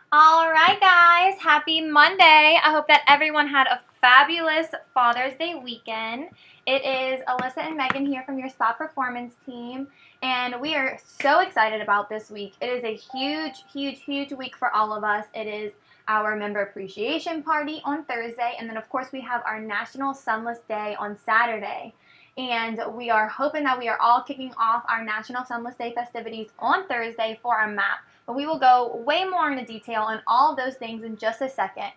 All right, guys, happy Monday. I hope that everyone had a fabulous Father's Day weekend. It is Alyssa and Megan here from your Spot Performance team, and we are so excited about this week. It is a huge week for all of us. It is our member appreciation party on Thursday, and then, of course, we have our National Sunless Day on Saturday. And we are hoping that we are all kicking off our National Sunless Day festivities on Thursday for our map. But we will go way more into detail on all of those things in just a second.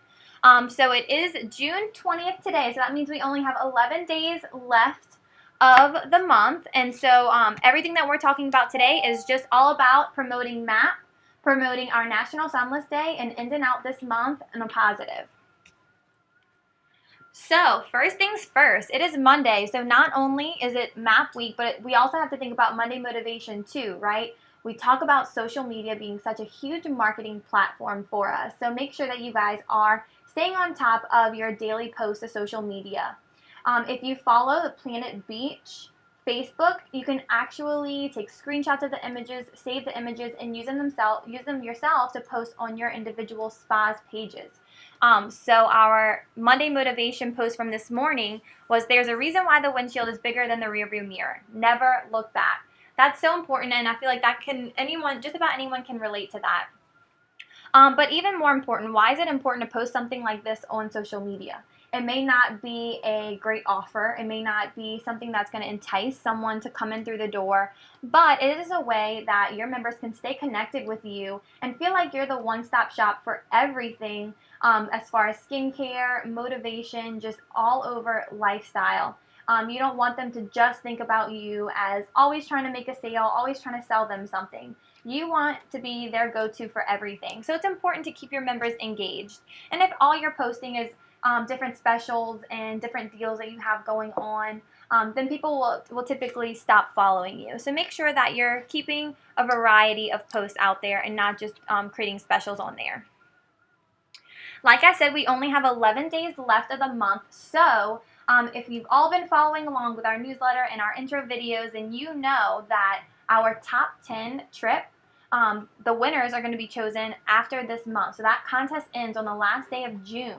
So it is June 20th today, so that means we only have 11 days left of the month. And so everything that we're talking about today is just all about promoting MAP, promoting our National Sunless Day, and ending out this month in a positive. So, first things first, it is Monday, so not only is it MAP week, but we also have to think about Monday motivation too, right? We talk about social media being such a huge marketing platform for us, so make sure that you guys are staying on top of your daily posts to social media. If you follow the Planet Beach Facebook, you can actually take screenshots of the images, save the images, and use them yourself to post on your individual spa's pages. So our Monday motivation post from this morning was, there's a reason why the windshield is bigger than the rearview mirror. Never look back. That's so important, and I feel like just about anyone can relate to that. But even more important, why is it important to post something like this on social media? It may not be a great offer. It may not be something that's going to entice someone to come in through the door, but it is a way that your members can stay connected with you and feel like you're the one-stop shop for everything as far as skincare, motivation, just all over lifestyle. You don't want them to just think about you as always trying to make a sale, always trying to sell them something. You want to be their go-to for everything. So it's important to keep your members engaged. And if all you're posting is different specials and different deals that you have going on, then people will typically stop following you. So make sure that you're keeping a variety of posts out there and not just creating specials on there. Like I said, we only have 11 days left of the month, so if you've all been following along with our newsletter and our intro videos, then you know that our top 10 trip, the winners are going to be chosen after this month. So that contest ends on the last day of June.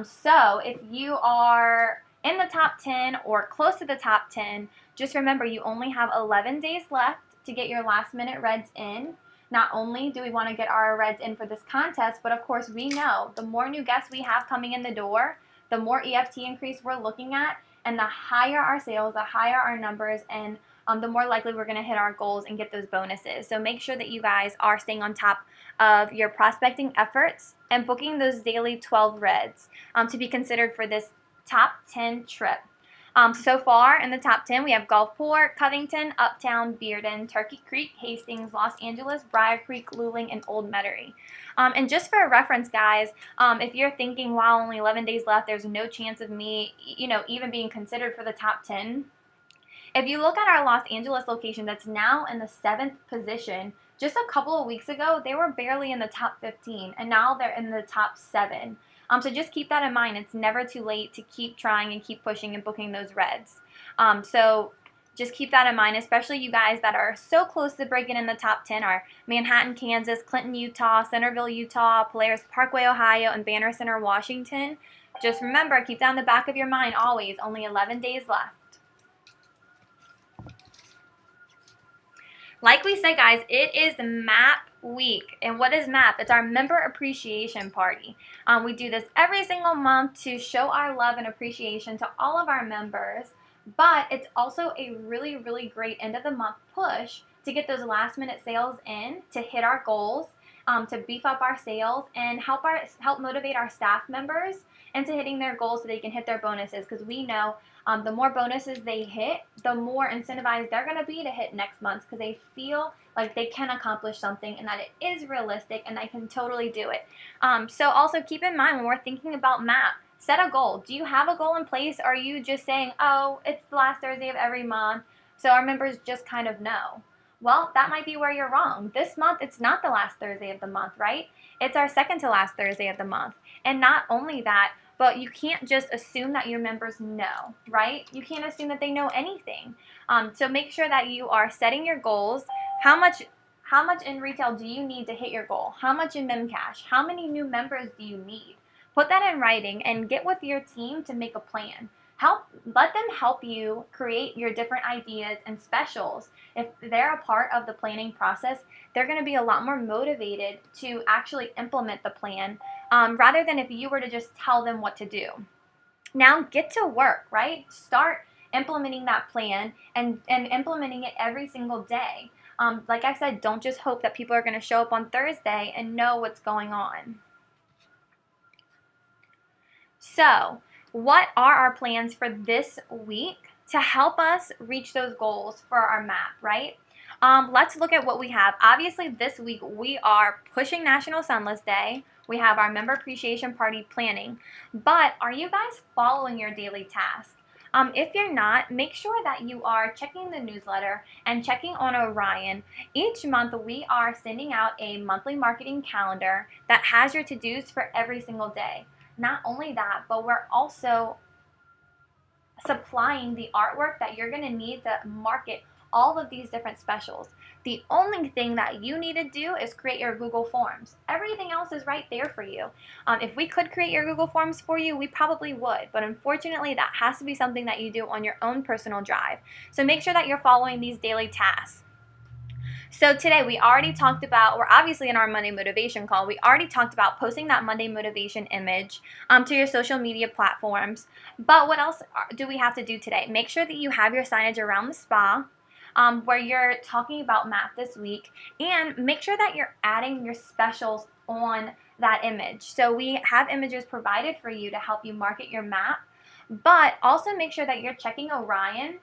So if you are in the top 10 or close to the top 10, just remember you only have 11 days left to get your last minute reds in. Not only do we want to get our reds in for this contest, but of course we know the more new guests we have coming in the door, the more EFT increase we're looking at, and the higher our sales, the higher our numbers, and the more likely we're going to hit our goals and get those bonuses. So make sure that you guys are staying on top of your prospecting efforts and booking those daily 12 reds to be considered for this top 10 trip. So far in the top 10, we have Gulfport, Covington, Uptown, Bearden, Turkey Creek, Hastings, Los Angeles, Briar Creek, Luling, and Old Metairie. And just for a reference, guys, if you're thinking, wow, only 11 days left, there's no chance of me, even being considered for the top 10. If you look at our Los Angeles location that's now in the 7th position, just a couple of weeks ago, they were barely in the top 15, and now they're in the top 7. So just keep that in mind. It's never too late to keep trying and keep pushing and booking those reds. So just keep that in mind, especially you guys that are so close to breaking in the top 10 are Manhattan, Kansas, Clinton, Utah, Centerville, Utah, Polaris Parkway, Ohio, and Banner Center, Washington. Just remember, keep that in the back of your mind always, only 11 days left. Like we said, guys, it is MAP week. And what is MAP? It's our member appreciation party. We do this every single month to show our love and appreciation to all of our members. But it's also a really great end of the month push to get those last minute sales in, to hit our goals, to beef up our sales, and help motivate our staff members into hitting their goals so they can hit their bonuses, because we know the more bonuses they hit, the more incentivized they're going to be to hit next month, because they feel like they can accomplish something and that it is realistic and they can totally do it. So also keep in mind when we're thinking about MAP, set a goal. Do you have a goal in place? Or are you just saying, oh, it's the last Thursday of every month, so our members just kind of know? Well, that might be where you're wrong. This month, it's not the last Thursday of the month, right? It's our second to last Thursday of the month. And not only that, but you can't just assume that your members know, right? You can't assume that they know anything. So make sure that you are setting your goals. How How much in retail do you need to hit your goal? How much in Mmcash? How many new members do you need? Put that in writing and get with your team to make a plan. Let them help you create your different ideas and specials. If they're a part of the planning process, they're going to be a lot more motivated to actually implement the plan, rather than if you were to just tell them what to do. Now get to work, right? Start implementing that plan and implementing it every single day. Like I said, don't just hope that people are going to show up on Thursday and know what's going on. So, what are our plans for this week to help us reach those goals for our MAP, right? Let's look at what we have. Obviously, this week we are pushing National Sunless Day. We have our Member Appreciation Party planning. But are you guys following your daily task? If you're not, make sure that you are checking the newsletter and checking on Orion. Each month we are sending out a monthly marketing calendar that has your to-dos for every single day. Not only that, but we're also supplying the artwork that you're going to need to market all of these different specials. The only thing that you need to do is create your Google Forms. Everything else is right there for you. If we could create your Google Forms for you, we probably would, but unfortunately that has to be something that you do on your own personal drive. So make sure that you're following these daily tasks. So today we already talked about, we're obviously in our Monday motivation call, we already talked about posting that Monday motivation image to your social media platforms. But what else do we have to do today? Make sure that you have your signage around the spa, where you're talking about MAP this week, and make sure that you're adding your specials on that image. So we have images provided for you to help you market your MAP, but also make sure that you're checking Orion.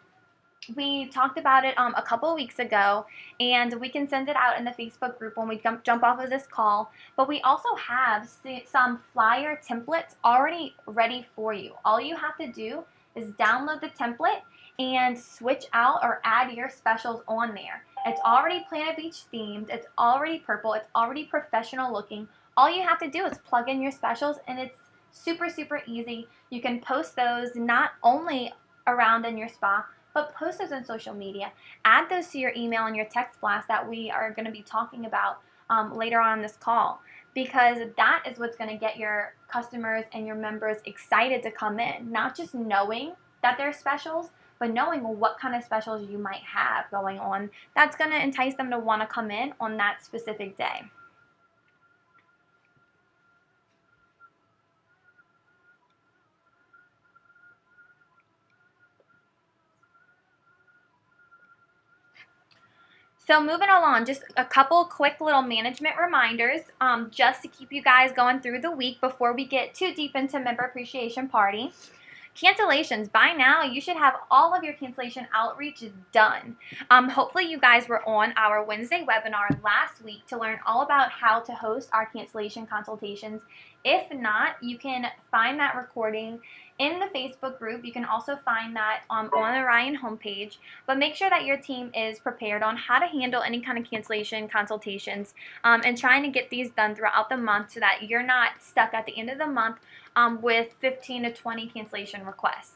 We talked about it a couple weeks ago, and we can send it out in the Facebook group when we jump off of this call. But we also have some flyer templates already ready for you. All you have to do is download the template and switch out or add your specials on there. It's already Planet Beach themed, it's already purple, it's already professional looking. All you have to do is plug in your specials, and it's super, super easy. You can post those not only around in your spa, but post those on social media. Add those to your email and your text blast that we are going to be talking about later on in this call, because that is what's going to get your customers and your members excited to come in. Not just knowing that there's specials, but knowing what kind of specials you might have going on. That's going to entice them to want to come in on that specific day. So moving along, just a couple quick little management reminders just to keep you guys going through the week before we get too deep into Member Appreciation Party. Cancellations. By now, you should have all of your cancellation outreach done. Hopefully, you guys were on our Wednesday webinar last week to learn all about how to host our cancellation consultations. If not, you can find that recording in the Facebook group. You can also find that on the Orion homepage. But make sure that your team is prepared on how to handle any kind of cancellation consultations and trying to get these done throughout the month so that you're not stuck at the end of the month with 15 to 20 cancellation requests.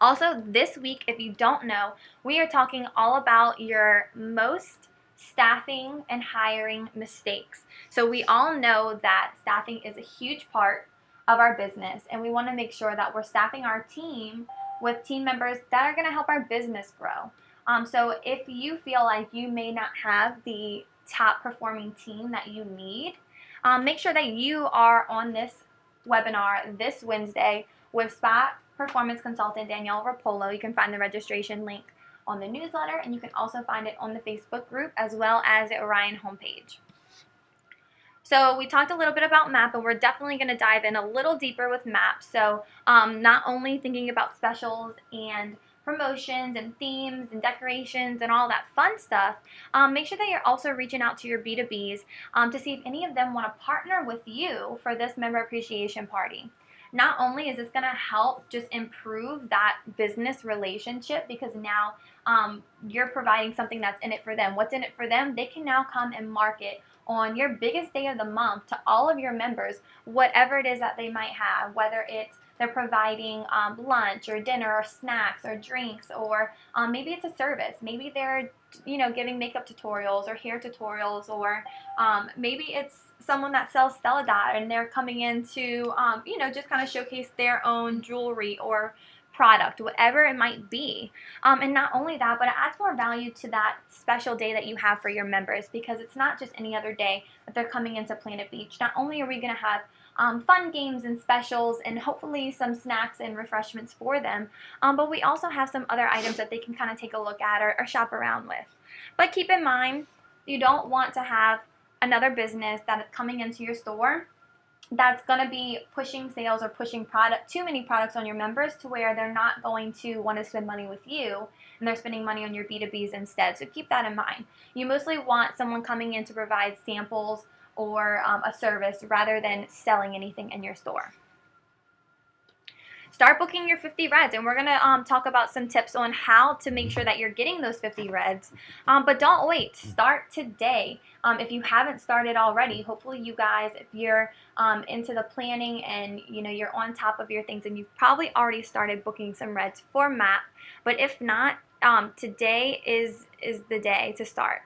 Also, this week, if you don't know, we are talking all about your most staffing and hiring mistakes. So we all know that staffing is a huge part of our business, and we want to make sure that we're staffing our team with team members that are going to help our business grow. So if you feel like you may not have the top performing team that you need, make sure that you are on this webinar this Wednesday with Spa Performance Consultant Danielle Rapolo. You can find the registration link on the newsletter, and you can also find it on the Facebook group as well as the Orion homepage. So we talked a little bit about MAP, and we're definitely going to dive in a little deeper with MAP. So not only thinking about specials and promotions and themes and decorations and all that fun stuff, make sure that you're also reaching out to your B2Bs to see if any of them want to partner with you for this member appreciation party. Not only is this going to help just improve that business relationship, because now you're providing something that's in it for them. What's in it for them? They can now come and market on your biggest day of the month to all of your members, whatever it is that they might have, whether it's they're providing lunch or dinner or snacks or drinks, or maybe it's a service. Maybe they're giving makeup tutorials or hair tutorials, or maybe it's someone that sells Celadot and they're coming in to, just kind of showcase their own jewelry or product, whatever it might be. And not only that, but it adds more value to that special day that you have for your members, because it's not just any other day that they're coming into Planet Beach. Not only are we going to have fun games and specials and hopefully some snacks and refreshments for them, but we also have some other items that they can kind of take a look at or shop around with. But keep in mind, you don't want to have another business that is coming into your store that's going to be pushing sales or pushing too many products on your members to where they're not going to want to spend money with you, and they're spending money on your B2Bs instead. So keep that in mind. You mostly want someone coming in to provide samples or a service rather than selling anything in your store. Start booking your 50 reds, and we're going to talk about some tips on how to make sure that you're getting those 50 reds. But don't wait. Start today. If you haven't started already, hopefully you guys, if you're into the planning and you're on top of your things, and you've probably already started booking some reds for MAP. But if not, today is the day to start.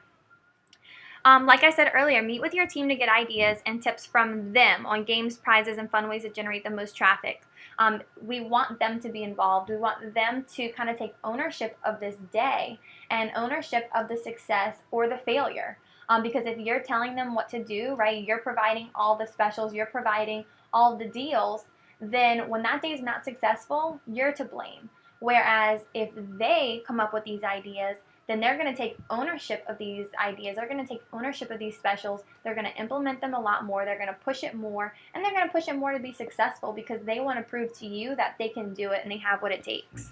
Like I said earlier, meet with your team to get ideas and tips from them on games, prizes, and fun ways to generate the most traffic. We want them to be involved. We want them to kind of take ownership of this day and ownership of the success or the failure. Because if you're telling them what to do, right, you're providing all the specials, you're providing all the deals, then when that day is not successful, you're to blame. Whereas if they come up with these ideas, then they're going to take ownership of these ideas. They're going to take ownership of these specials. They're going to implement them a lot more. They're going to push it more, and they're going to push it more to be successful because they want to prove to you that they can do it and they have what it takes.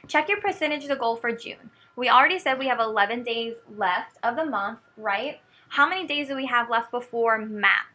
Check your percentage to goal for June. We already said we have 11 days left of the month, right? How many days do we have left before MAP?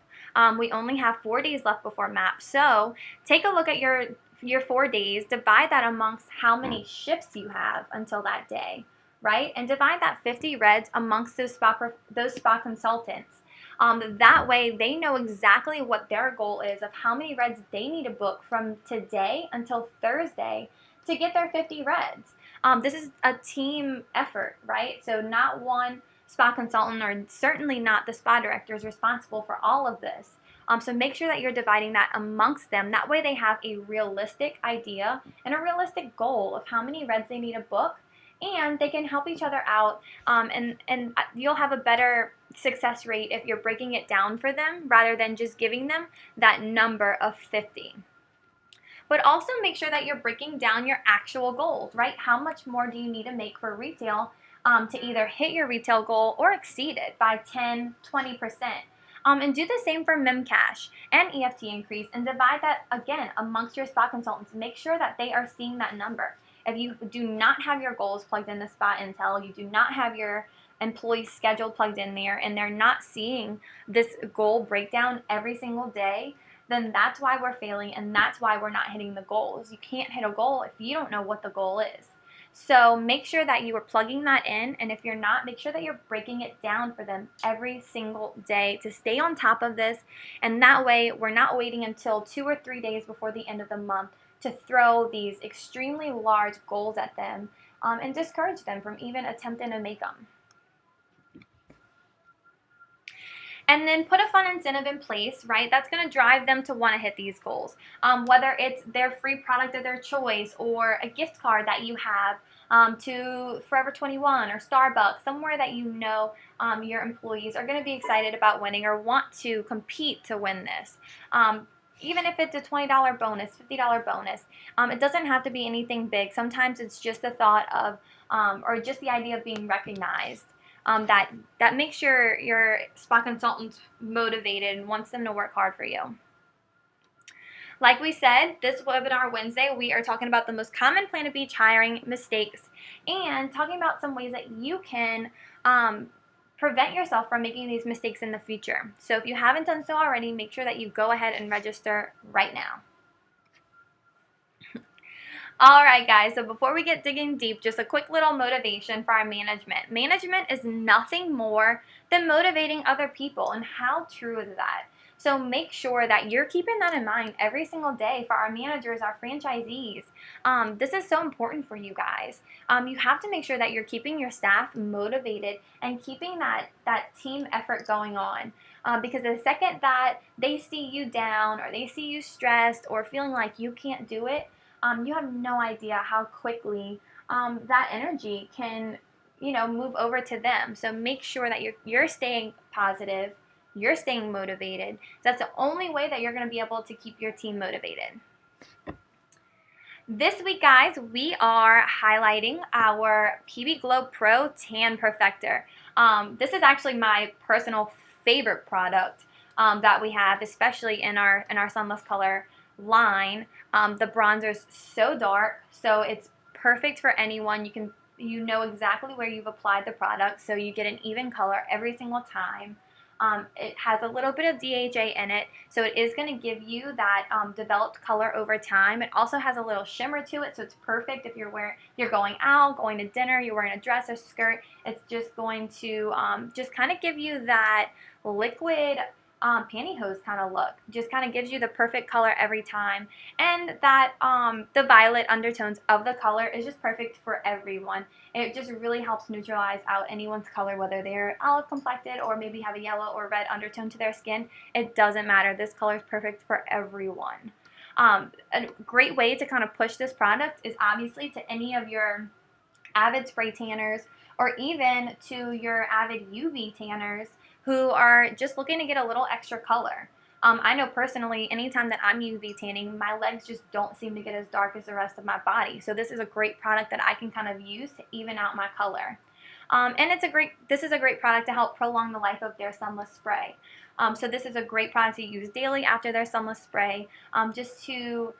We only have 4 days left before MAP. So take a look at your 4 days, divide that amongst how many shifts you have until that day, right? And divide that 50 reds amongst those spa consultants. That way they know exactly what their goal is of how many reds they need to book from today until Thursday to get their 50 reds. This is a team effort, right? So not one spa consultant, or certainly not the spa director, is responsible for all of this. So make sure that you're dividing that amongst them. That way they have a realistic idea and a realistic goal of how many reds they need to book, and they can help each other out, and you'll have a better success rate if you're breaking it down for them rather than just giving them that number of 50. But also make sure that you're breaking down your actual goals, right? How much more do you need to make for retail to either hit your retail goal or exceed it by 10, 20%? And do the same for Mmcash and EFT increase, and divide that again amongst your spa consultants. Make sure that they are seeing that number. If you do not have your goals plugged into Spa Intel, you do not have your employees scheduled plugged in there, and they're not seeing this goal breakdown every single day, then that's why we're failing, and that's why we're not hitting the goals. You can't hit a goal if you don't know what the goal is. So make sure that you are plugging that in, and if you're not, make sure that you're breaking it down for them every single day to stay on top of this, and that way we're not waiting until 2 or 3 days before the end of the month to throw these extremely large goals at them and discourage them from even attempting to make them. And then put a fun incentive in place, right? That's going to drive them to want to hit these goals. Whether it's their free product of their choice or a gift card that you have to Forever 21 or Starbucks, somewhere that you know your employees are going to be excited about winning or want to compete to win this. Even if it's a $20 bonus, $50 bonus, it doesn't have to be anything big. Sometimes it's just the thought of, or just the idea of being recognized. That makes your spa consultants motivated and wants them to work hard for you. Like we said, this webinar Wednesday, we are talking about the most common Planet Beach hiring mistakes and talking about some ways that you can prevent yourself from making these mistakes in the future. So if you haven't done so already, make sure that you go ahead and register right now. Alright guys, so before we get digging deep, just a quick little motivation for our management. Management is nothing more than motivating other people, and how true is that? So make sure that you're keeping that in mind every single day for our managers, our franchisees. This is so important for you guys. You have to make sure that you're keeping your staff motivated and keeping that team effort going on. Because the second that they see you down or they see you stressed or feeling like you can't do it, you have no idea how quickly that energy can, move over to them. So make sure that you're staying positive, you're staying motivated. That's the only way that you're going to be able to keep your team motivated. This week, guys, we are highlighting our PB Glow Pro Tan Perfector. This is actually my personal favorite product that we have, especially in our Sunless Color line. The bronzer's so dark, so it's perfect for anyone. You know exactly where you've applied the product, so you get an even color every single time. It has a little bit of DHA in it, so it is going to give you that developed color over time. It also has a little shimmer to it, so it's perfect if you're going out, going to dinner, you're wearing a dress or skirt. It's just going to just kind of give you that liquid pantyhose kind of look. Just kind of gives you the perfect color every time, and that the violet undertones of the color is just perfect for everyone. It just really helps neutralize out anyone's color, whether they're olive complected or maybe have a yellow or red undertone to their skin. It doesn't matter. This color is perfect for everyone. A great way to kind of push this product is obviously to any of your avid spray tanners or even to your avid UV tanners who are just looking to get a little extra color. I know personally, anytime that I'm UV tanning, my legs just don't seem to get as dark as the rest of my body. So this is a great product that I can kind of use to even out my color. And this is a great product to help prolong the life of their sunless spray. So this is a great product to use daily after their sunless spray, just to,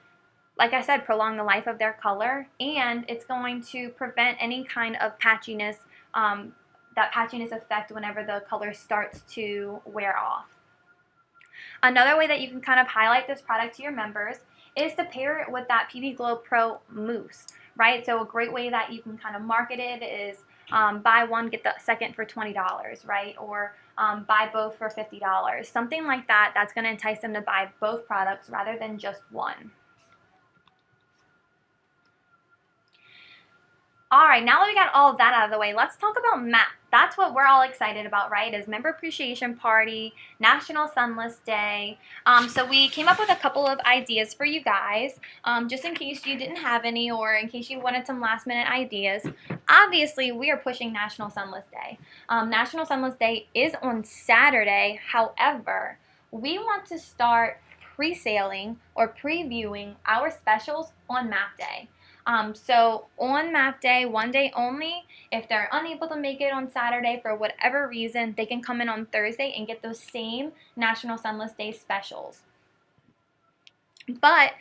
like I said, prolong the life of their color, and it's going to prevent any kind of patchiness, that patchiness effect whenever the color starts to wear off. Another way that you can kind of highlight this product to your members is to pair it with that PB Glow Pro mousse, right? So a great way that you can kind of market it is buy one, get the second for $20, right? Or buy both for $50. Something like that, that's going to entice them to buy both products rather than just one. All right, now that we got all of that out of the way, let's talk about MAP. That's what we're all excited about, right? Is Member Appreciation Party, National Sunless Day. So we came up with a couple of ideas for you guys, just in case you didn't have any or in case you wanted some last minute ideas. Obviously, we are pushing National Sunless Day. National Sunless Day is on Saturday. However, we want to start pre-sailing or previewing our specials on MAP Day. So on MAP Day, one day only, if they're unable to make it on Saturday for whatever reason, they can come in on Thursday and get those same National Sunless Day specials. But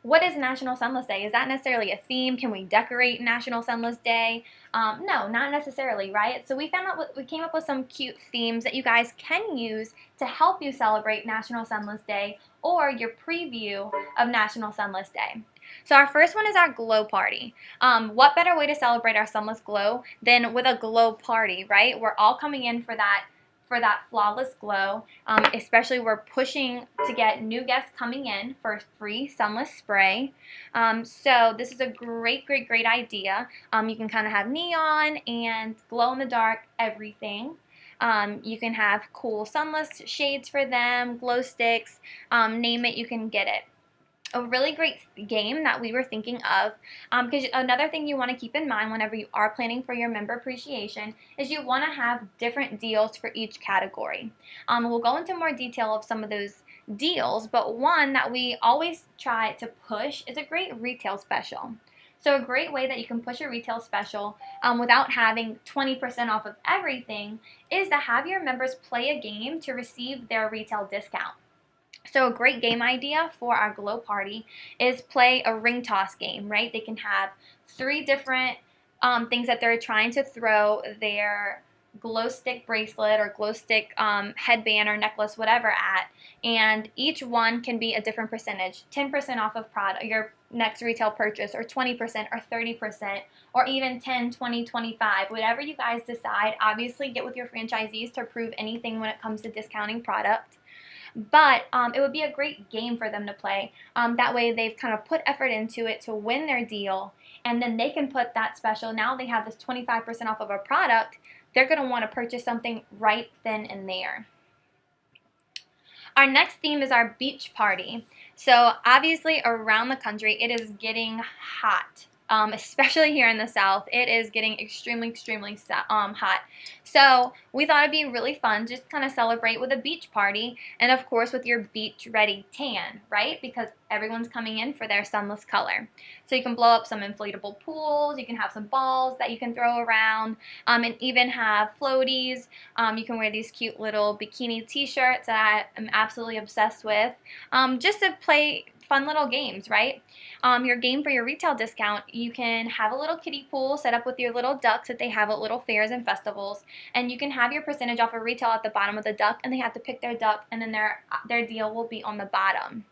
what is National Sunless Day? Is that necessarily a theme? Can we decorate National Sunless Day? No, not necessarily, right? So we came up with some cute themes that you guys can use to help you celebrate National Sunless Day or your preview of National Sunless Day. So our first one is our glow party. What better way to celebrate our sunless glow than with a glow party, right? We're all coming in for that flawless glow, especially we're pushing to get new guests coming in for free sunless spray. So this is a great idea. You can kind of have neon and glow in the dark everything. You can have cool sunless shades for them, glow sticks, name it, you can get it. A really great game that we were thinking of, because another thing you want to keep in mind whenever you are planning for your member appreciation is you want to have different deals for each category. We'll go into more detail of some of those deals, but one that we always try to push is a great retail special. So a great way that you can push a retail special without having 20% off of everything is to have your members play a game to receive their retail discount. So a great game idea for our glow party is play a ring toss game, right? They can have 3 different things that they're trying to throw their glow stick bracelet or glow stick headband or necklace, whatever at, and each one can be a different percentage, 10% off of your next retail purchase, or 20% or 30%, or even 10, 20, 25, whatever you guys decide. Obviously get with your franchisees to approve anything when it comes to discounting product. But it would be a great game for them to play. That way they've kind of put effort into it to win their deal, and then they can put that special. Now they have this 25% off of a product. They're going to want to purchase something right then and there. Our next theme is our beach party. So obviously around the country it is getting hot. Especially here in the South, it is getting extremely hot. So we thought it'd be really fun just kind of celebrate with a beach party, and of course with your beach ready tan, right? Because everyone's coming in for their sunless color. So you can blow up some inflatable pools, you can have some balls that you can throw around, and even have floaties. You can wear these cute little bikini t-shirts that I'm absolutely obsessed with, just to play fun little games, right? Your game for your retail discount, you can have a little kiddie pool set up with your little ducks that they have at little fairs and festivals, and you can have your percentage off of retail at the bottom of the duck, and they have to pick their duck, and then their deal will be on the bottom.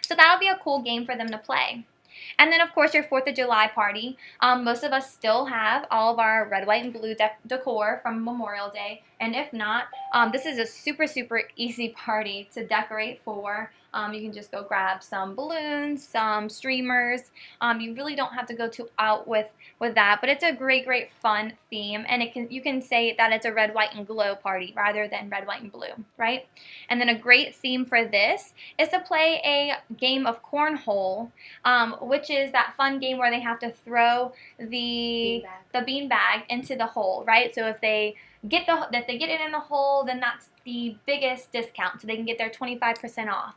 So that'll be a cool game for them to play. And then, of course, your 4th of July party. Most of us still have all of our red, white, and blue decor from Memorial Day. And if not, this is a super easy party to decorate for. You can just go grab some balloons, some streamers. You really don't have to go too out with that, but it's a great fun theme, and you can say that it's a red, white, and glow party rather than red, white, and blue, right? And then a great theme for this is to play a game of cornhole, which is that fun game where they have to throw the beanbag into the hole, right? So if they get it in the hole, then that's the biggest discount, so they can get their 25% off.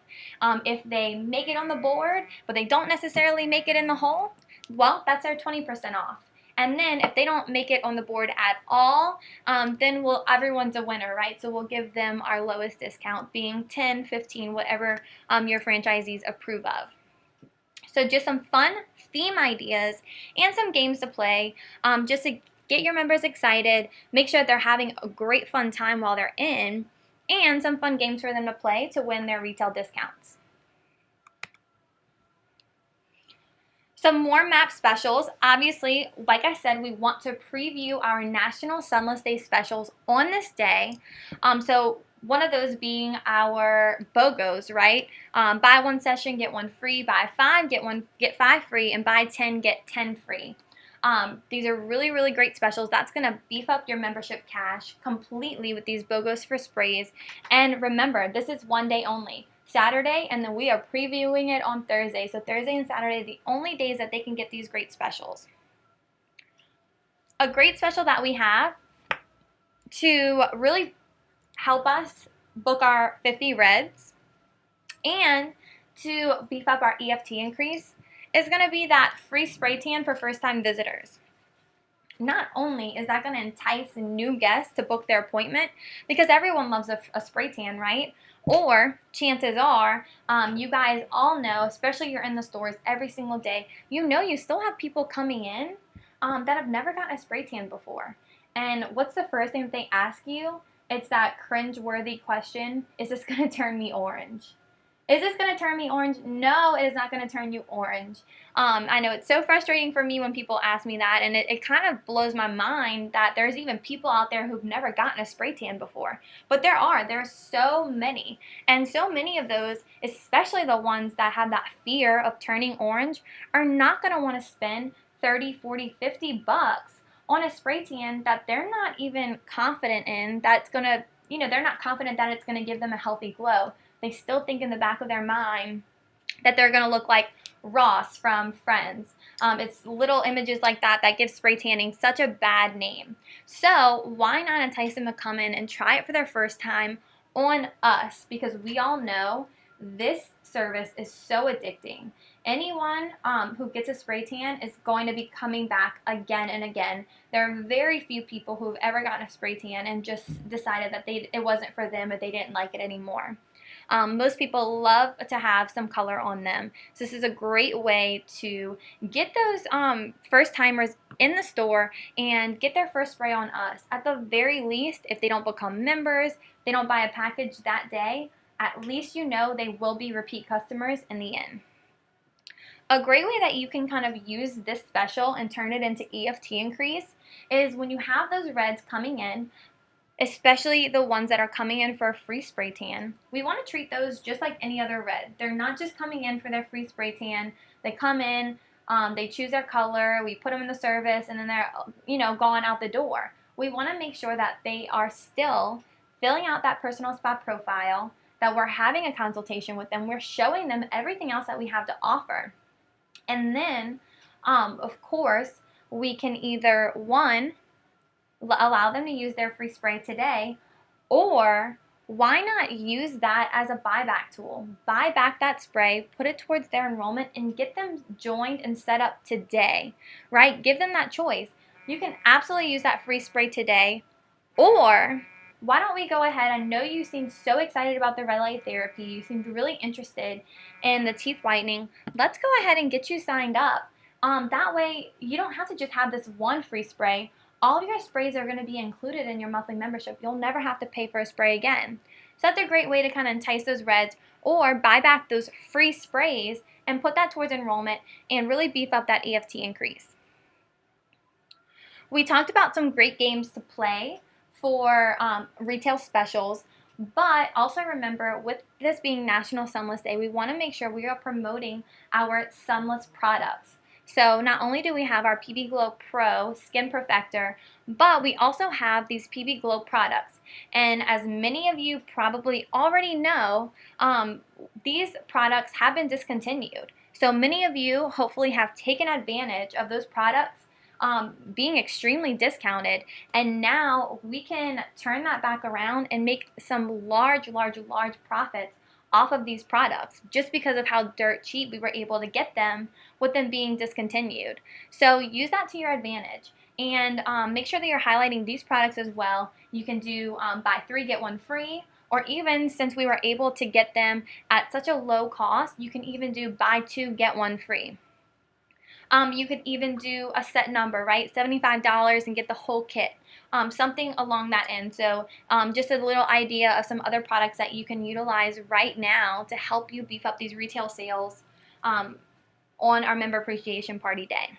If they make it on the board, but they don't necessarily make it in the hole, well, that's their 20% off. And then if they don't make it on the board at all, then everyone's a winner, right? So we'll give them our lowest discount, being 10, 15, whatever your franchisees approve of. So just some fun theme ideas and some games to play, just to get your members excited, make sure they're having a great fun time while they're in, and some fun games for them to play to win their retail discounts. Some more MAP specials. Obviously, like I said, we want to preview our National Sunless Day specials on this day. So one of those being our BOGOs, right? Buy one session, get one free. Buy 5, get 5 free, and buy 10, get 10 free. These are really great specials. That's going to beef up your membership cash completely with these BOGOs for sprays. And remember, this is one day only. Saturday, and then we are previewing it on Thursday. So Thursday and Saturday are the only days that they can get these great specials. A great special that we have to really help us book our 50 reds and to beef up our EFT increase is going to be that free spray tan for first-time visitors. Not only is that going to entice new guests to book their appointment, because everyone loves a spray tan, right? Or chances are, you guys all know, especially you're in the stores every single day, you know you still have people coming in that have never gotten a spray tan before. And what's the first thing that they ask you? It's that cringe-worthy question, is this going to turn me orange? Is this going to turn me orange? No, it is not going to turn you orange. I know it's so frustrating for me when people ask me that, and it kind of blows my mind that there's even people out there who've never gotten a spray tan before. But there's so many. And so many of those, especially the ones that have that fear of turning orange, are not going to want to spend 30, 40, 50 bucks on a spray tan that they're not even confident in, they're not confident that it's going to give them a healthy glow. They still think in the back of their mind that they're going to look like Ross from Friends. It's little images like that that give spray tanning such a bad name. So why not entice them to come in and try it for their first time on us? Because we all know this service is so addicting. Anyone who gets a spray tan is going to be coming back again and again. There are very few people who have ever gotten a spray tan and just decided that it wasn't for them, or they didn't like it anymore. Most people love to have some color on them. So this is a great way to get those first-timers in the store and get their first spray on us. At the very least, if they don't become members, they don't buy a package that day, at least you know they will be repeat customers in the end. A great way that you can kind of use this special and turn it into EFT increase is when you have those reds coming in, especially the ones that are coming in for a free spray tan. We want to treat those just like any other red. They're not just coming in for their free spray tan. They come in, they choose their color, we put them in the service, and then they're, gone out the door. We want to make sure that they are still filling out that personal spa profile, that we're having a consultation with them, we're showing them everything else that we have to offer. And then, of course, we can either, one, allow them to use their free spray today, or why not use that as a buyback tool? Buy back that spray, put it towards their enrollment, and get them joined and set up today, right? Give them that choice. You can absolutely use that free spray today, or why don't we go ahead? I know you seem so excited about the red light therapy. You seemed really interested in the teeth whitening. Let's go ahead and get you signed up. That way, you don't have to just have this one free spray. All of your sprays are going to be included in your monthly membership. You'll never have to pay for a spray again. So that's a great way to kind of entice those reds, or buy back those free sprays and put that towards enrollment and really beef up that EFT increase. We talked about some great games to play for retail specials, but also remember, with this being National Sunless Day, we want to make sure we are promoting our sunless products. So not only do we have our PB Glow Pro Skin Perfector, but we also have these PB Glow products. And as many of you probably already know, these products have been discontinued. So many of you hopefully have taken advantage of those products being extremely discounted, and now we can turn that back around and make some large profits off of these products just because of how dirt cheap we were able to get them with them being discontinued. So use that to your advantage, and make sure that you're highlighting these products as well. You can do buy 3 get 1 free, or even, since we were able to get them at such a low cost, you can even do buy 2 get 1 free. You could even do a set number, right? $75 and get the whole kit. Something along that end. So just a little idea of some other products that you can utilize right now to help you beef up these retail sales on our Member Appreciation Party Day.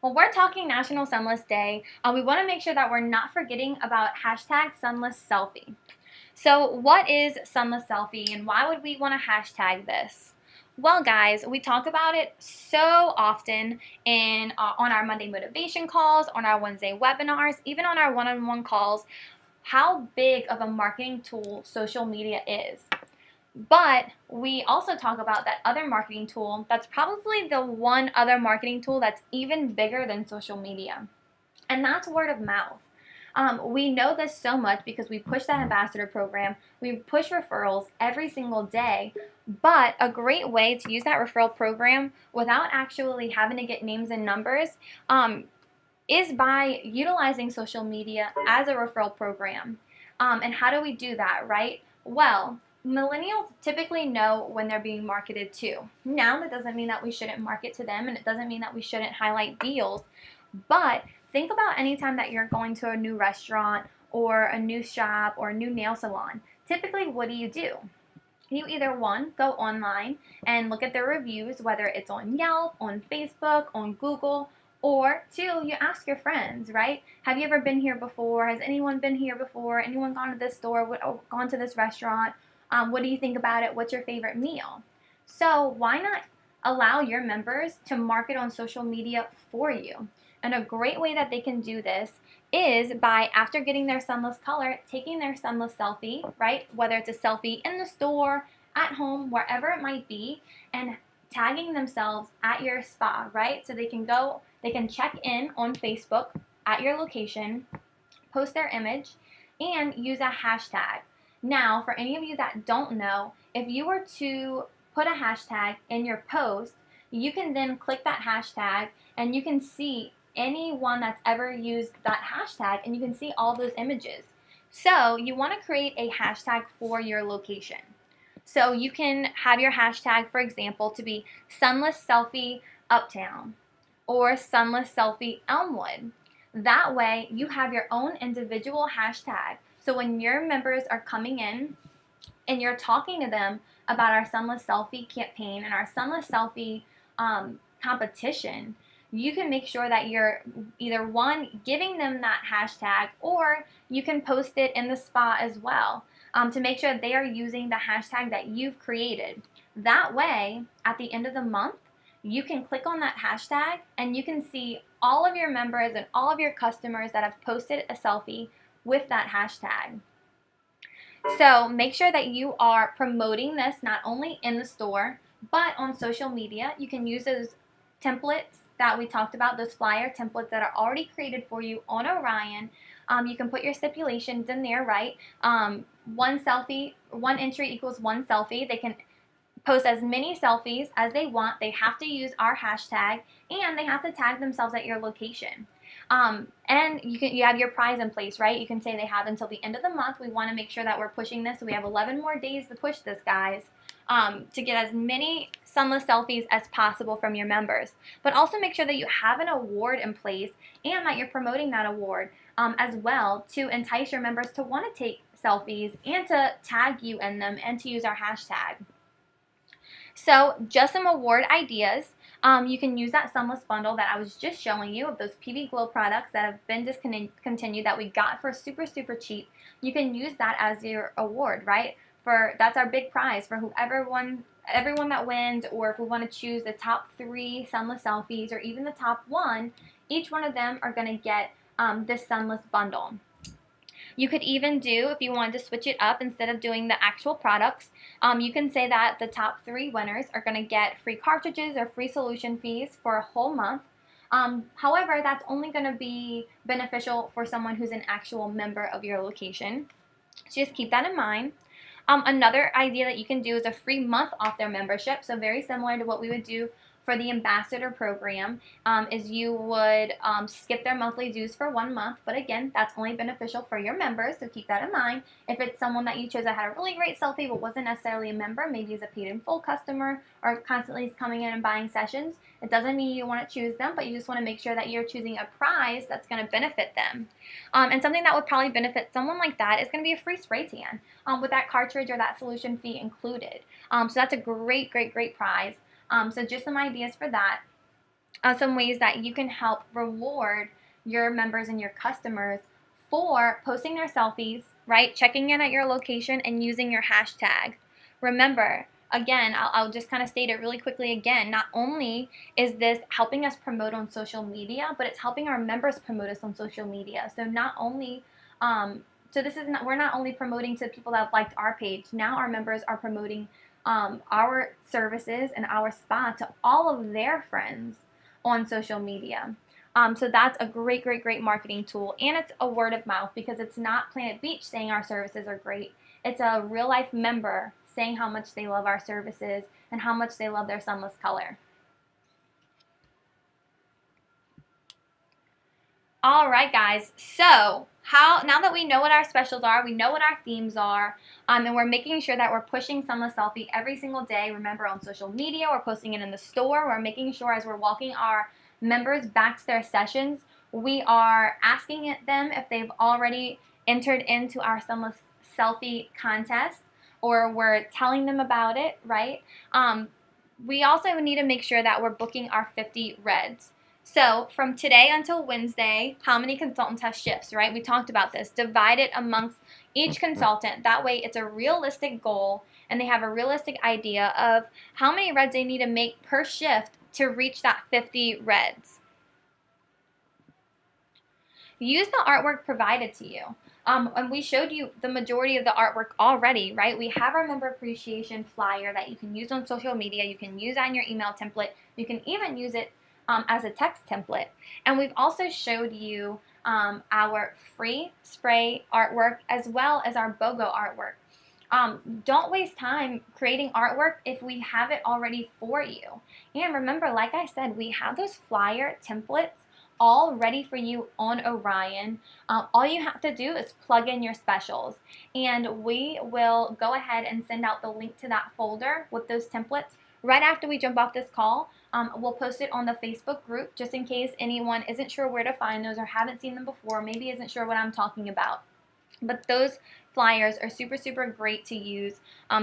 When we're talking National Sunless Day, we want to make sure that we're not forgetting about hashtag Sunless Selfie. So what is Sunless Selfie, and why would we want to hashtag this? Well, guys, we talk about it so often on our Monday motivation calls, on our Wednesday webinars, even on our one-on-one calls, how big of a marketing tool social media is. But we also talk about that other marketing tool that's probably the one other marketing tool that's even bigger than social media, and that's word of mouth. We know this so much because we push that ambassador program, we push referrals every single day, but a great way to use that referral program without actually having to get names and numbers is by utilizing social media as a referral program. And how do we do that, right? Well, millennials typically know when they're being marketed to. Now, that doesn't mean that we shouldn't market to them, and it doesn't mean that we shouldn't highlight deals, but think about any time that you're going to a new restaurant or a new shop or a new nail salon. Typically, what do? You either, one, go online and look at their reviews, whether it's on Yelp, on Facebook, on Google, or two, you ask your friends, right? Have you ever been here before? Has anyone been here before? Anyone gone to this store, gone to this restaurant? What do you think about it? What's your favorite meal? So why not allow your members to market on social media for you? And a great way that they can do this is by, after getting their sunless color, taking their sunless selfie, right? Whether it's a selfie in the store, at home, wherever it might be, and tagging themselves at your spa, right? So they can check in on Facebook at your location, post their image, and use a hashtag. Now, for any of you that don't know, if you were to put a hashtag in your post, you can then click that hashtag and you can see anyone that's ever used that hashtag, and you can see all those images. So you want to create a hashtag for your location. So you can have your hashtag, for example, to be Sunless Selfie Uptown or Sunless Selfie Elmwood. That way you have your own individual hashtag. So when your members are coming in and you're talking to them about our Sunless Selfie campaign and our Sunless Selfie competition, you can make sure that you're either one, giving them that hashtag, or you can post it in the spa as well, to make sure they are using the hashtag that you've created. That way, at the end of the month, you can click on that hashtag and you can see all of your members and all of your customers that have posted a selfie with that hashtag. So make sure that you are promoting this not only in the store, but on social media. You can use those templates that we talked about, those flyer templates that are already created for you on Orion. You can put your stipulations in there, right? One selfie, one entry equals one selfie. They can post as many selfies as they want. They have to use our hashtag, and they have to tag themselves at your location. And you have your prize in place, right? You can say they have until the end of the month. We want to make sure that we're pushing this. So we have 11 more days to push this, guys, to get as many sunless selfies as possible from your members. But also make sure that you have an award in place and that you're promoting that award as well, to entice your members to want to take selfies and to tag you in them and to use our hashtag. So just some award ideas. You can use that sunless bundle that I was just showing you of those PV Glow products that have been discontinued that we got for super, super cheap. You can use that as your award, right? That's our big prize for everyone that wins, or if we want to choose the top 3 sunless selfies or even the top 1, each one of them are going to get this sunless bundle. You could even do, if you wanted to switch it up, instead of doing the actual products, you can say that the top 3 winners are going to get free cartridges or free solution fees for a whole month. However, that's only going to be beneficial for someone who's an actual member of your location. So just keep that in mind. Another idea that you can do is a free month off their membership. So very similar to what we would do for the ambassador program, is you would skip their monthly dues for 1 month. But again, that's only beneficial for your members, so keep that in mind. If it's someone that you chose that had a really great selfie but wasn't necessarily a member, maybe is a paid in full customer or constantly is coming in and buying sessions, it doesn't mean you want to choose them, but you just want to make sure that you're choosing a prize that's going to benefit them. And something that would probably benefit someone like that is going to be a free spray tan with that cartridge or that solution fee included. So that's a great, great, great prize. So just some ideas for that. Some ways that you can help reward your members and your customers for posting their selfies, right? Checking in at your location and using your hashtag. Remember, again, I'll just kind of state it really quickly again. Not only is this helping us promote on social media, but it's helping our members promote us on social media. So not only, we're not only promoting to people that have liked our page. Now our members are promoting our services and our spa to all of their friends on social media. So that's a great, great, great marketing tool. And it's a word of mouth, because it's not Planet Beach saying our services are great. It's a real life member saying how much they love our services and how much they love their sunless color. All right, guys. So now that we know what our specials are, we know what our themes are, and we're making sure that we're pushing Sunless Selfie every single day. Remember, on social media, we're posting it in the store. We're making sure as we're walking our members back to their sessions, we are asking them if they've already entered into our Sunless Selfie contest, or we're telling them about it, right? We also need to make sure that we're booking our 50 reds. So from today until Wednesday, how many consultants have shifts, right? We talked about this. Divide it amongst each consultant. That way it's a realistic goal and they have a realistic idea of how many reds they need to make per shift to reach that 50 reds. Use the artwork provided to you. And we showed you the majority of the artwork already, right? We have our member appreciation flyer that you can use on social media. You can use that in your email template. You can even use it as a text template. And we've also showed you our free spray artwork as well as our BOGO artwork. Don't waste time creating artwork if we have it already for you. And remember, like I said, we have those flyer templates all ready for you on Orion. All you have to do is plug in your specials, and we will go ahead and send out the link to that folder with those templates right after we jump off this call. We'll post it on the Facebook group just in case anyone isn't sure where to find those or haven't seen them before, maybe isn't sure what I'm talking about. But those flyers are super, super great to use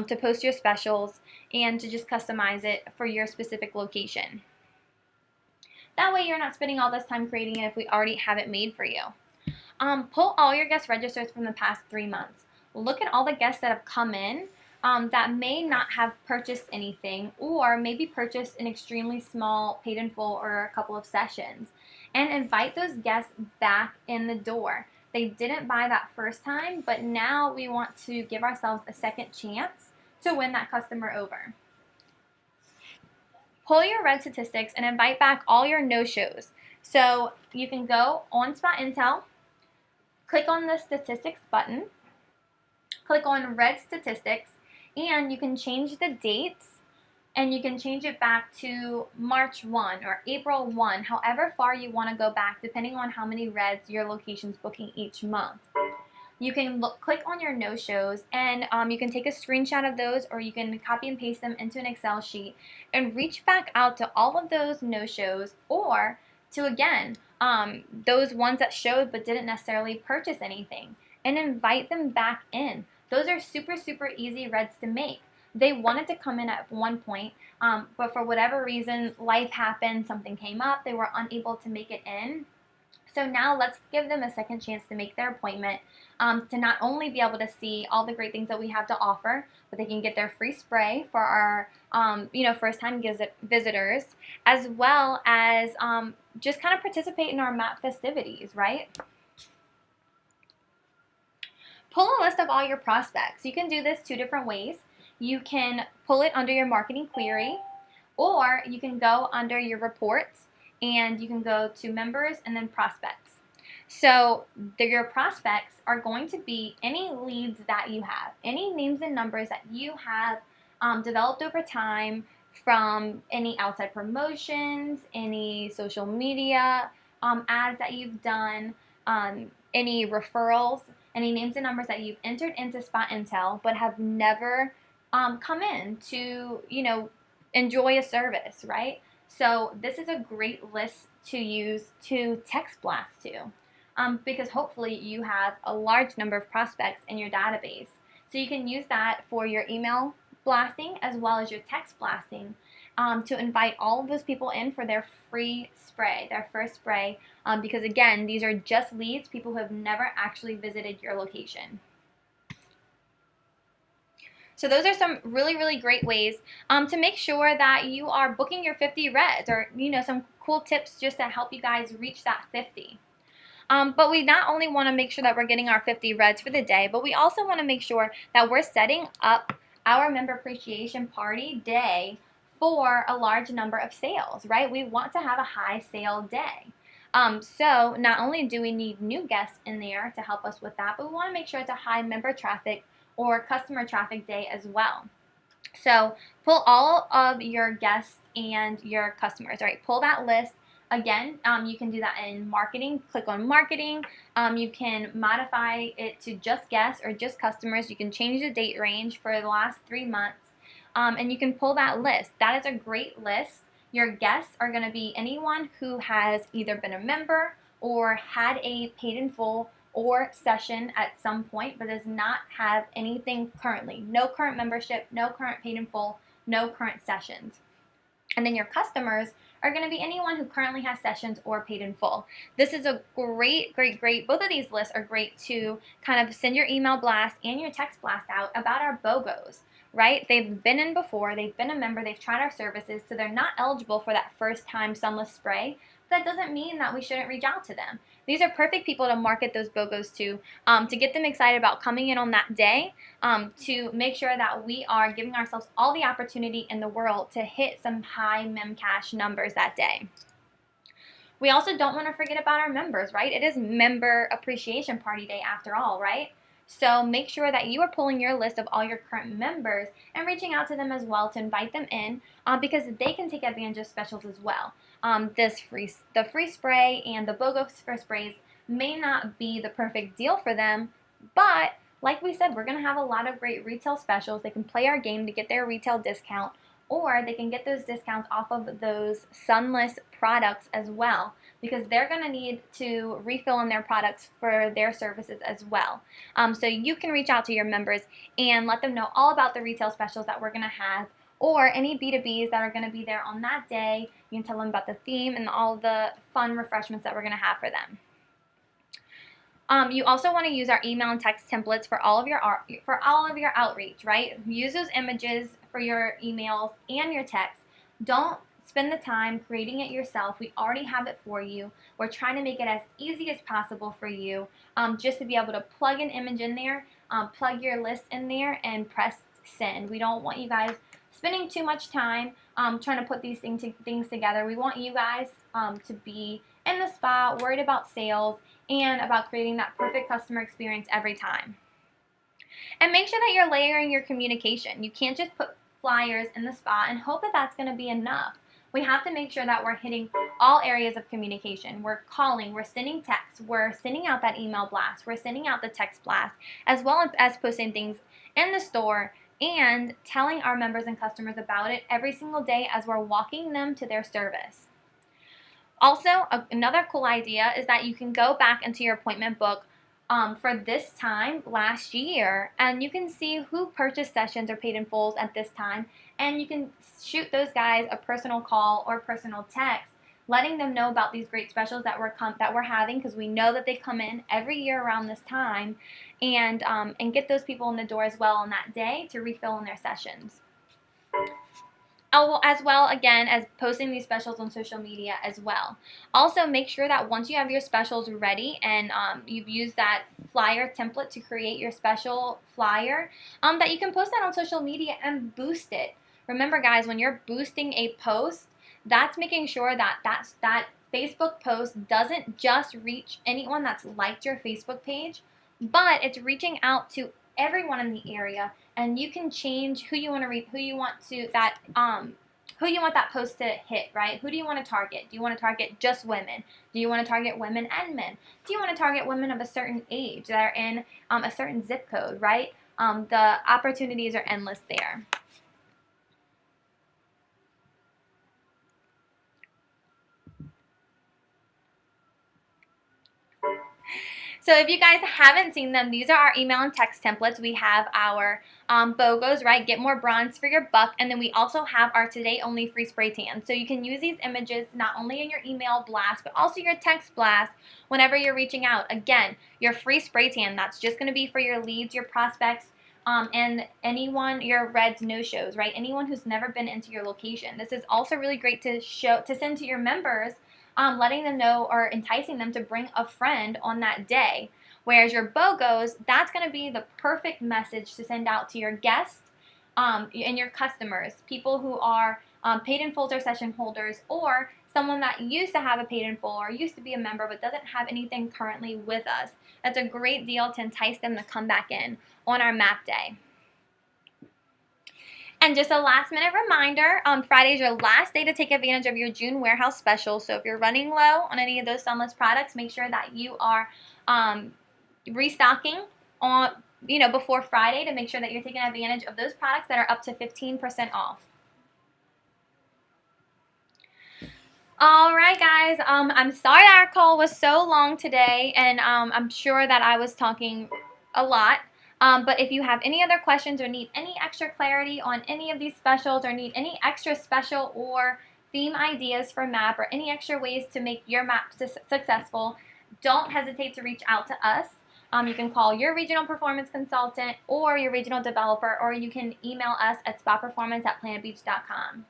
to post your specials and to just customize it for your specific location. That way you're not spending all this time creating it if we already have it made for you. Pull all your guest registers from the past 3 months. Look at all the guests that have come in that may not have purchased anything, or maybe purchased an extremely small paid in full or a couple of sessions, and invite those guests back in the door. They didn't buy that first time, but now we want to give ourselves a second chance to win that customer over. Pull your red statistics and invite back all your no-shows. So you can go on Spot Intel, click on the statistics button, click on red statistics, and you can change the dates, and you can change it back to March 1 or April 1, however far you want to go back, depending on how many reds your location's booking each month. You can click on your no-shows, and you can take a screenshot of those, or you can copy and paste them into an Excel sheet and reach back out to all of those no-shows, or to, again, those ones that showed but didn't necessarily purchase anything, and invite them back in. Those are super, super easy reds to make. They wanted to come in at one point, but for whatever reason, life happened, something came up, they were unable to make it in. So now let's give them a second chance to make their appointment, to not only be able to see all the great things that we have to offer, but they can get their free spray for our first-time visitors, as well as just kind of participate in our MAP festivities, right? Pull a list of all your prospects. You can do this 2 different ways. You can pull it under your marketing query, or you can go under your reports, and you can go to members and then prospects. So your prospects are going to be any leads that you have, any names and numbers that you have developed over time from any outside promotions, any social media ads that you've done, any referrals, any names and numbers that you've entered into Spot Intel but have never come in to, enjoy a service, right? So this is a great list to use to text blast to, because hopefully you have a large number of prospects in your database. So you can use that for your email blasting as well as your text blasting, to invite all of those people in for their free spray, their first spray, because again, these are just leads, people who have never actually visited your location. So those are some really, really great ways to make sure that you are booking your 50 reds, or some cool tips just to help you guys reach that 50. But we not only want to make sure that we're getting our 50 reds for the day, but we also want to make sure that we're setting up our member appreciation party day for a large number of sales, right? We want to have a high sale day. So not only do we need new guests in there to help us with that, but we want to make sure it's a high member traffic or customer traffic day as well. So pull all of your guests and your customers, all right? Pull that list. Again, you can do that in marketing. Click on marketing. You can modify it to just guests or just customers. You can change the date range for the last 3 months, and you can pull that list. That is a great list. Your guests are going to be anyone who has either been a member or had a paid in full or session at some point, but does not have anything currently. No current membership, no current paid in full, no current sessions. And then your customers are going to be anyone who currently has sessions or paid in full. This is a great, both of these lists are great to kind of send your email blast and your text blast out about our BOGOs, right? They've been in before, they've been a member, they've tried our services, so they're not eligible for that first time sunless spray. That doesn't mean that we shouldn't reach out to them. These are perfect people to market those BOGOs to get them excited about coming in on that day, to make sure that we are giving ourselves all the opportunity in the world to hit some high memcash numbers that day. We also don't want to forget about our members, right? It is Member Appreciation Party Day after all, right? So make sure that you are pulling your list of all your current members and reaching out to them as well to invite them in, because they can take advantage of specials as well. The free spray and the BOGO for sprays may not be the perfect deal for them, but like we said, we're going to have a lot of great retail specials. They can play our game to get their retail discount, or they can get those discounts off of those sunless products as well, because they're going to need to refill in their products for their services as well. So you can reach out to your members and let them know all about the retail specials that we're going to have or any B2Bs that are going to be there on that day. You can tell them about the theme and all the fun refreshments that we're going to have for them. You also want to use our email and text templates for all of your outreach, right? Use those images for your emails and your texts. Don't spend the time creating it yourself. We already have it for you. We're trying to make it as easy as possible for you, just to be able to plug an image in there, plug your list in there, and press send. We don't want you guys spending too much time trying to put these things together. We want you guys to be in the spot, worried about sales, and about creating that perfect customer experience every time. And make sure that you're layering your communication. You can't just put flyers in the spot and hope that that's going to be enough. We have to make sure that we're hitting all areas of communication. We're calling, we're sending texts, we're sending out that email blast, we're sending out the text blast, as well as posting things in the store and telling our members and customers about it every single day as we're walking them to their service. Also, another cool idea is that you can go back into your appointment book for this time last year, and you can see who purchased sessions or paid in fulls at this time, and you can shoot those guys a personal call or personal text, letting them know about these great specials that we're having, because we know that they come in every year around this time, and get those people in the door as well on that day to refill on their sessions. As well, again, as posting these specials on social media as well. Also, make sure that once you have your specials ready and you've used that flyer template to create your special flyer, that you can post that on social media and boost it. Remember, guys, when you're boosting a post, that's making sure that that Facebook post doesn't just reach anyone that's liked your Facebook page, but it's reaching out to everyone in the area, and you can change who you want to read, who you want that post to hit, right? Who do you want to target? Do you want to target just women? Do you want to target women and men? Do you want to target women of a certain age that are in a certain zip code, right? The opportunities are endless there. So if you guys haven't seen them, these are our email and text templates. We have our BOGOs, right? Get more bronze for your buck. And then we also have our today only free spray tan. So you can use these images not only in your email blast, but also your text blast whenever you're reaching out. Again, your free spray tan, that's just going to be for your leads, your prospects, and anyone, your reds, no-shows, right? Anyone who's never been into your location. This is also really great to send to your members, letting them know or enticing them to bring a friend on that day. Whereas your BOGOs, that's going to be the perfect message to send out to your guests and your customers, people who are paid in fulls or session holders, or someone that used to have a paid in full or used to be a member but doesn't have anything currently with us. That's a great deal to entice them to come back in on our map day. And just a last minute reminder, Friday is your last day to take advantage of your June warehouse special. So if you're running low on any of those sunless products, make sure that you are restocking on, before Friday to make sure that you're taking advantage of those products that are up to 15% off. All right, guys, I'm sorry that our call was so long today, and I'm sure that I was talking a lot. But if you have any other questions or need any extra clarity on any of these specials or need any extra special or theme ideas for MAP or any extra ways to make your MAP successful, don't hesitate to reach out to us. You can call your regional performance consultant or your regional developer, or you can email us at spotperformance@planetbeach.com.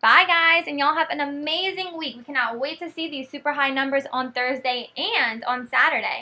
Bye, guys, and y'all have an amazing week. We cannot wait to see these super high numbers on Thursday and on Saturday.